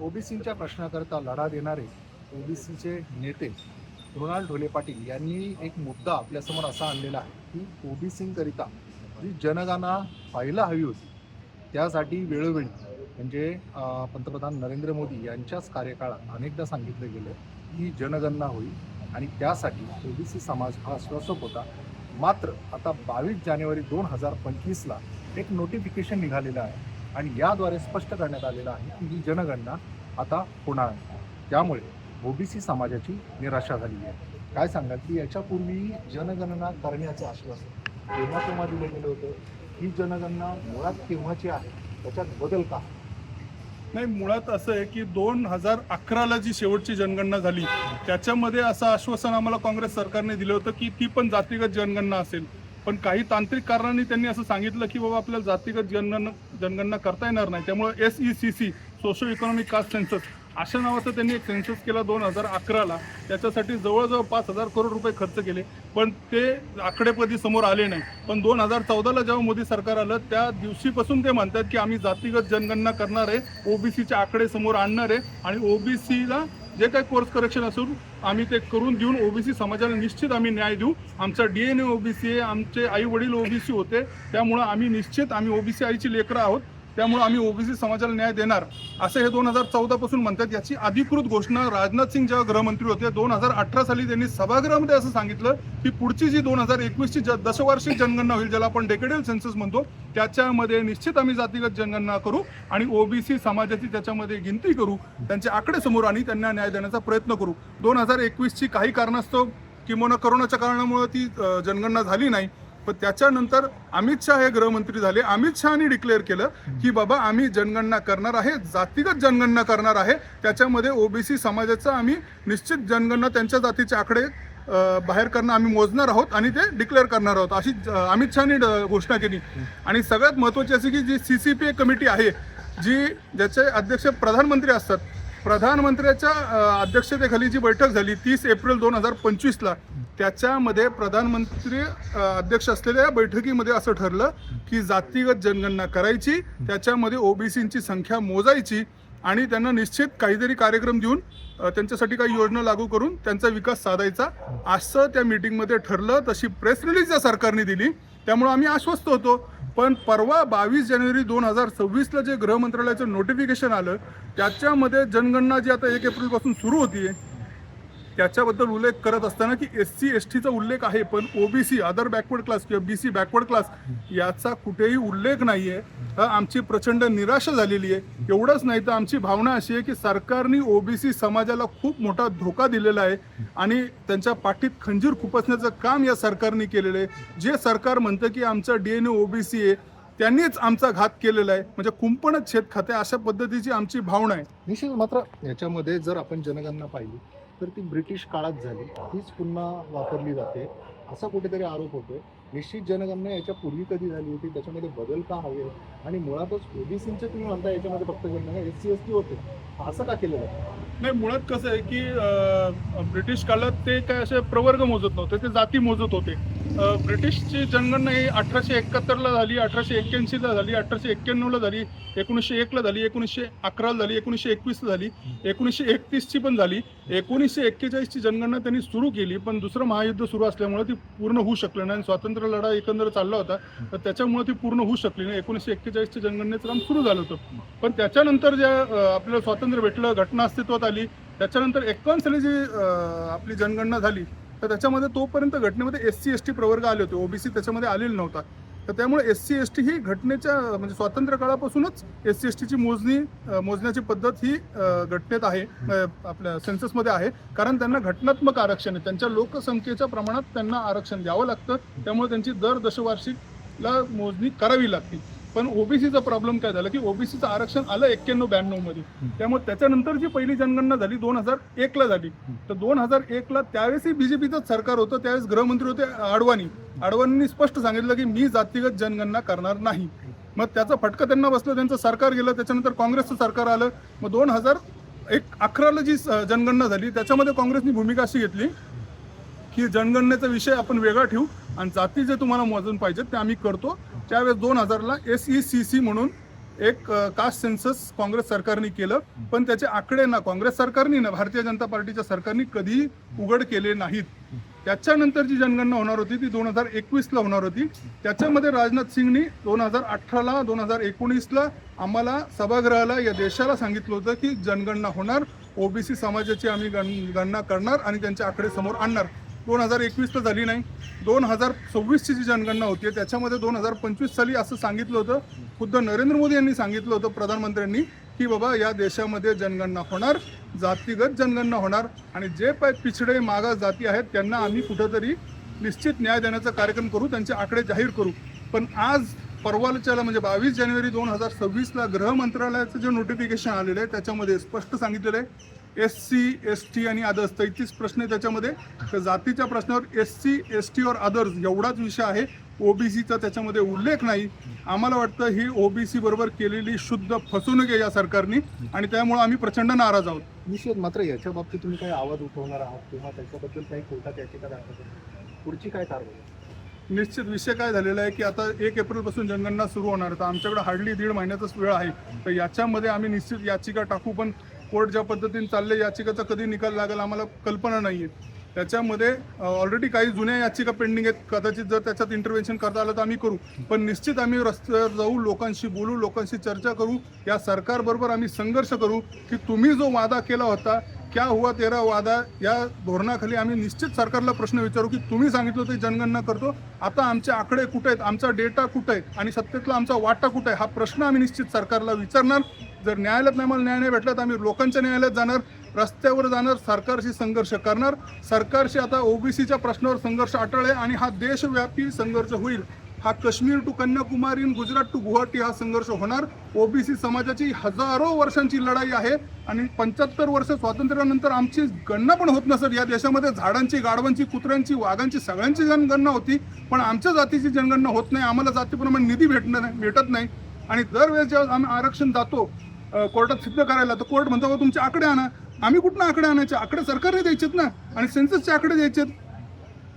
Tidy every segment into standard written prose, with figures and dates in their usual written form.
ओबीसीच्या प्रश्नाकरता लढा देणारे ओबीसीचे नेते मृणाल ढोले पाटील यांनी एक मुद्दा आपल्यासमोर असा आणलेला आहे की ओबीसीकरिता जी जनगणना व्हायला हवी होती त्यासाठी वेळोवेळी म्हणजे पंतप्रधान नरेंद्र मोदी यांच्याच कार्यकाळात अनेकदा सांगितलं गेलं की जनगणना होईल आणि त्यासाठी ओबीसी समाज हा आश्वासक होता. मात्र आता 22 जानेवारी 2025ला एक नोटिफिकेशन निघालेलं आहे आणि याद्वारे स्पष्ट करण्यात आलेलं आहे की ही जनगणना आता होणार नाही. त्यामुळे ओबीसी समाजाची निराशा झाली आहे. काय सांगाल की याच्यापूर्वी जनगणना करण्याचं आश्वासन तेव्हा दिलं गेलं होतं, ही जनगणना मुळात केव्हाची आहे, त्याच्यात बदल का? नाही, मुळात असं आहे की 2011ला जी शेवटची जनगणना झाली त्याच्यामध्ये असं आश्वासन आम्हाला काँग्रेस सरकारने दिलं होतं की ती पण जातीगत जनगणना असेल. पण काही तांत्रिक कारणांनी त्यांनी असं सांगितलं की बाबा आपल्याला जातीगत जनगणना करता येणार नाही, त्यामुळे SECC socio economic caste census अशा नावाचं त्यांनी एक सेन्सस केला 2011ला. त्याच्यासाठी जवळजवळ 5,000 करोड रुपये खर्च केले, पण ते आकडेपदी समोर आले नाही. पण 2014ला जेव्हा मोदी सरकार आलं त्या दिवशीपासून ते म्हणतात की आम्ही जातीगत जनगणना करणार आहे, ओबीसीचे आकडे समोर आणणार आहे आणि ओबीसीला जे काही कोर्स करेक्शन असून आम्ही ते करून देऊन ओबीसी समाजाला निश्चित आम्ही न्याय देऊ. आमचा DNA ओबीसी आहे, आमचे आई वडील ओबीसी होते, त्यामुळं आम्ही ओबीसी आईची लेकरं आहोत, त्यामुळे आम्ही ओबीसी समाजाला न्याय देणार असं हे 2014 पासून म्हणतात. याची अधिकृत घोषणा राजनाथ सिंग जेव्हा गृहमंत्री होते 2018 साली त्यांनी सभागृहामध्ये असं सांगितलं की पुढची जी 2021ची दशवार्षिक जनगणना होईल, ज्याला आपण डेकेडल सेन्सस म्हणतो, त्याच्यामध्ये निश्चित आम्ही जातीगत जनगणना करू आणि ओबीसी समाजाची त्याच्यामध्ये गिनती करू, त्यांचे आकडे समोर आणि त्यांना न्याय देण्याचा प्रयत्न करू. 2021ची काही कारणास्तव किंवा करोनाच्या कारणामुळे ती जनगणना झाली नाही. पण त्याच्यानंतर अमित शहा हे गृहमंत्री झाले. अमित शहानी डिक्लेअर केलं की बाबा आम्ही जनगणना करणार आहे, जातीगत जनगणना करणार आहे, त्याच्यामध्ये ओबीसी समाजाचं आम्ही निश्चित जनगणना त्यांच्या जातीचे आकडे बाहेर करणं आम्ही मोजणार आहोत आणि ते डिक्लेअर करणार आहोत अशी अमित शहानी घोषणा केली. आणि सगळ्यात महत्त्वाची अशी की जी CCPA कमिटी आहे ज्याचे अध्यक्ष प्रधानमंत्री असतात, प्रधानमंत्र्याच्या अध्यक्षतेखाली जी बैठक झाली 30 एप्रिल 2025ला, त्याच्यामध्ये प्रधानमंत्री अध्यक्ष असलेल्या बैठकीमध्ये असं ठरलं की जातीगत जनगणना करायची, त्याच्यामध्ये ओबीसींची संख्या मोजायची आणि त्यांना निश्चित काहीतरी कार्यक्रम देऊन त्यांच्यासाठी काही योजना लागू करून त्यांचा विकास साधायचा असं त्या मीटिंगमध्ये ठरलं. तशी प्रेस रिलीज या सरकारने दिली, त्यामुळे आम्ही आश्वस्त होतो. पण परवा 22 जानेवारी 2026ला जे गृह मंत्रालयाचं नोटिफिकेशन आलं त्याच्यामध्ये जनगणना जी आता 1 एप्रिलपासून सुरू होती त्याच्याबद्दल उल्लेख करत असताना की SC STचा उल्लेख आहे, पण ओबीसी अदर बॅकवर्ड क्लास किंवा BC बॅकवर्ड क्लास याचा कुठेही उल्लेख नाही आहे. आमची प्रचंड निराशा झालेली आहे. एवढंच नाही तर आमची भावना अशी आहे की सरकारने ओबीसी समाजाला खूप मोठा धोका दिलेला आहे आणि त्यांच्या पाठीत खंजीर खुपसण्याचं काम या सरकारने केलेलं आहे. जे सरकार म्हणतं की आमचा DNA ओबीसी आहे त्यांनीच आमचा घात केलेला आहे, म्हणजे कुंपणच शेत खाते अशा पद्धतीची आमची भावना आहे. निश्चित. मात्र याच्यामध्ये जर आपण जनगणना पाहिली तर ती ब्रिटिश काळात झाली, तीच पुन्हा वापरली जाते असा कुठेतरी आरोप होतोय. निश्चित जनगणना याच्या पूर्वी कधी झाली होती, त्याच्यामध्ये बदल का हवे आणि मुळातच ओबीसींचे तुम्ही म्हणता याच्यामध्ये फक्त जनगणना SC ST होते, असं का केलं जातं? नाही, मुळात कसं आहे की ब्रिटिश काळात ते काय असे प्रवर्ग मोजत नव्हते, ते जाती मोजत होते. ब्रिटिशची जनगणना ही 1871ला झाली, 1881ला झाली, 1891ला झाली, 1901ला झाली, 1911ला झाली, 1921ला झाली, 1931ची पण झाली. 1941ची जनगणना त्यांनी सुरू केली, पण दुसरं महायुद्ध सुरू असल्यामुळे ती पूर्ण होऊ शकली नाही. स्वातंत्र्य लढा एकंदर चालला होता, तर त्याच्यामुळे ती पूर्ण होऊ शकली नाही. 1941च्या जनगणनेचं काम सुरू झालं होतं. पण त्याच्यानंतर ज्या आपल्याला स्वातंत्र्य भेटलं, घटना अस्तित्वात आली, त्याच्यानंतर 51 साली जी आपली जनगणना झाली तर त्याच्यामध्ये तोपर्यंत घटनेमध्ये SC ST प्रवर्ग आले होते, ओबीसी त्याच्यामध्ये आलेला नव्हता. तर त्यामुळे SC ST ही घटनेच्या म्हणजे स्वातंत्र्य काळापासूनच SC STची मोजण्याची पद्धत ही घटनेत आहे, आपल्या सेन्ससमध्ये आहे. कारण त्यांना घटनात्मक आरक्षण आहे, त्यांच्या लोकसंख्येच्या प्रमाणात त्यांना आरक्षण द्यावं लागतं, त्यामुळे त्यांची दर दशवार्षिकला मोजणी करावी लागते. पण ओबीसीचा प्रॉब्लेम काय झाला की ओबीसीचं आरक्षण आलं 91-92 मध्ये, त्यामुळे त्याच्यानंतर जी पहिली जनगणना झाली 2001ला झाली. तर 2001ला त्यावेळेसही BJPचंच सरकार होतं, त्यावेळेस गृहमंत्री होते अडवाणींनी स्पष्ट सांगितलं की मी जातीगत जनगणना करणार नाही. मग त्याचा फटका त्यांना बसलं, त्यांचं सरकार गेलं, त्याच्यानंतर काँग्रेसचं सरकार आलं. मग 2011ला जी जनगणना झाली त्याच्यामध्ये काँग्रेसनी भूमिका अशी घेतली की जनगणनेचा विषय आपण वेगळा ठेवू आणि जाती जे तुम्हाला मोजून पाहिजेत ते आम्ही करतो. त्यावेळेस 2000ला SECC म्हणून एक कास्ट सेन्सस काँग्रेस सरकारने केलं, पण त्याचे आकडे ना काँग्रेस सरकारने ना भारतीय जनता पार्टीच्या सरकारने कधी उघड केले नाहीत. त्याच्यानंतर जी जनगणना होणार होती ती 2021ला होणार होती. त्याच्यामध्ये राजनाथ सिंगनी 2018ला 2019ला आम्हाला सभागृहाला या देशाला सांगितलं होतं की जनगणना होणार, ओबीसी समाजाची आम्ही गणना करणार आणि त्यांचे आकडे समोर आणणार. 2021ला झाली नाही. 2026ची जी जनगणना होती त्याच्यामध्ये 2025 साली असं सांगितलं होतं, खुद्द नरेंद्र मोदी यांनी सांगितलं होतं प्रधानमंत्र्यांनी की बाबा या देशामध्ये जनगणना होणार, जातीगत जनगणना होणार आणि जे पिछडे मागास जाती आहेत त्यांना आम्ही कुठंतरी निश्चित न्याय देण्याचा कार्यक्रम करू, त्यांचे आकडे जाहीर करू. पण आज परवाच्याला म्हणजे 22 जानेवारी 2026ला गृह मंत्रालयाचं जे नोटिफिकेशन आलेलं आहे त्याच्यामध्ये स्पष्ट सांगितलेलं आहे SC, ST आणि अदर्स 33 प्रश्न आहे त्याच्यामध्ये. तर जातीच्या प्रश्नावर SC, ST और अदर्स एवढाच विषय आहे, ओबीसीचा त्याच्यामध्ये उल्लेख नाही. आम्हाला वाटतं ही ओबीसी बरोबर केलेली शुद्ध फसवणूक आहे या सरकारने आणि त्यामुळे आम्ही प्रचंड नाराज आहोत. निश्चित. मात्र याच्या बाबतीत तुम्ही काही आवाज उठवणार आहात किंवा त्याच्याबद्दल काही कोर्टात याचिका दाखल करणार, पुढची काय कारवाई? निश्चित विषय काय झालेला आहे की आता 1 एप्रिलपासून जनगणना सुरू होणार, तर आमच्याकडे हार्डली 1.5 महिन्याचाच वेळ आहे. तर याच्यामध्ये आम्ही निश्चित याचिका टाकू, पण कोर्ट ज्या पद्धतीने चालले याचिकाचा कधी निकाल लागेल आम्हाला कल्पना नाही आहे. त्याच्यामध्ये ऑलरेडी काही जुन्या याचिका पेंडिंग आहेत, कदाचित जर त्याच्यात इंटरव्हेन्शन करता आलं तर आम्ही करू. पण निश्चित आम्ही रस्त्यावर जाऊ, लोकांशी बोलू, लोकांशी चर्चा करू, या सरकारबरोबर आम्ही संघर्ष करू की तुम्ही जो वादा केला होता क्या हुआ तेरा वादा, या धोरणाखाली आम्ही निश्चित सरकारला प्रश्न विचारू की तुम्ही सांगितलं होतं जनगणना करतो, आता आमचे आकडे कुठे आहेत, आमचा डेटा कुठे आहे आणि सत्तेतला आमचा वाटा कुठे आहे, हा प्रश्न आम्ही निश्चित सरकारला विचारणार. जर न्यायालयात नाही मला न्याय नाही भेटला तर आम्ही लोकांच्या न्यायालयात जाणार, रस्त्यावर जाणार, सरकारशी संघर्ष करणार. सरकारशी आता ओबीसीच्या प्रश्नावर संघर्ष अटळ आहे आणि हा देशव्यापी संघर्ष होईल. हा काश्मीर टू कन्याकुमारी, गुजरात टू गुवाहाटी हा संघर्ष होणार. ओबीसी समाजाची हजारो वर्षांची लढाई आहे आणि 75 वर्ष स्वातंत्र्यानंतर आमची गणना पण होत नसत. या देशामध्ये झाडांची, गाढवांची, कुत्र्यांची, वाघांची सगळ्यांची जनगणना होती, पण आमच्या जातीची जनगणना होत नाही. आम्हाला जातीप्रमाणे निधी भेटत नाही आणि दरवेळेस जेव्हा आम्ही आरक्षण जातो कोर्टात सिद्ध करायला तर कोर्ट म्हणतो तुमचे आकडे आणा. आम्ही कुठनं आकडे आणायचे? आकडे सरकारने द्यायचेत ना आणि सेन्ससचे आकडे द्यायचेत.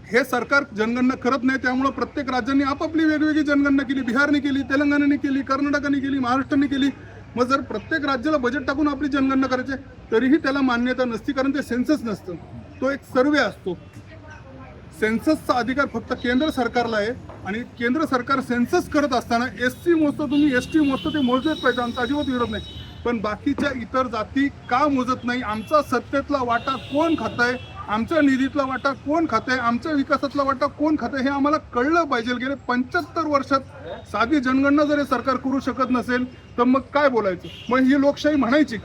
हे सरकार जनगणना करत नाही, त्यामुळे प्रत्येक राज्यांनी आपापली वेगवेगळी जनगणना केली. बिहारने केली, तेलंगणाने केली, कर्नाटकाने केली, महाराष्ट्राने केली. मग जर प्रत्येक राज्याला बजेट टाकून आपली जनगणना करायची तरीही त्याला मान्यता नसती, कारण ते सेन्सस नसतं, तो एक सर्वे असतो. सेन्ससचा अधिकार फक्त केंद्र सरकारला आहे आणि केंद्र सरकार सेन्सस करत असताना SC मोजतो, तुम्ही ST मोजतो, ते मोजलेच पाहिजे, आमचा अजिबात विरोध नाही. पण बाकीच्या इतर जाती का मोजत नाही? आमचा सत्तेतला वाटा कोण खातंय, आमच्या निधीतला वाटा कोण खातंय, आमच्या विकासातला वाटा कोण खातंय हे आम्हाला कळलं पाहिजे. गेले 75 वर्षात साधी जनगणना जर हे सरकार करू शकत नसेल तर मग काय बोलायचं? मग ही लोकशाही म्हणायची?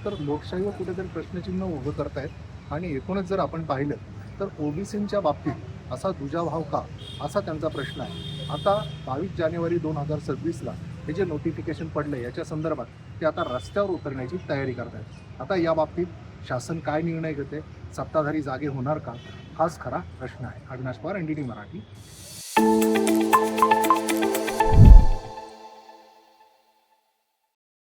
तर लोकशाहीवर कुठेतरी प्रश्नचिन्ह उभं करतायत आणि एकूणच जर आपण पाहिलं तर ओबीसींच्या बाबतीत असा दुजाभाव का, असा त्यांचा प्रश्न आहे. आता 22 जानेवारी 2026ला हे जे नोटिफिकेशन पडलं याच्या संदर्भात ते आता रस्त्यावर उतरण्याची तयारी करतायत. आता या बाबतीत शासन काय निर्णय घेते, सत्ताधारी जागे होणार का, हाच खरा प्रश्न आहे. अविनाश पवार, NDTV मराठी.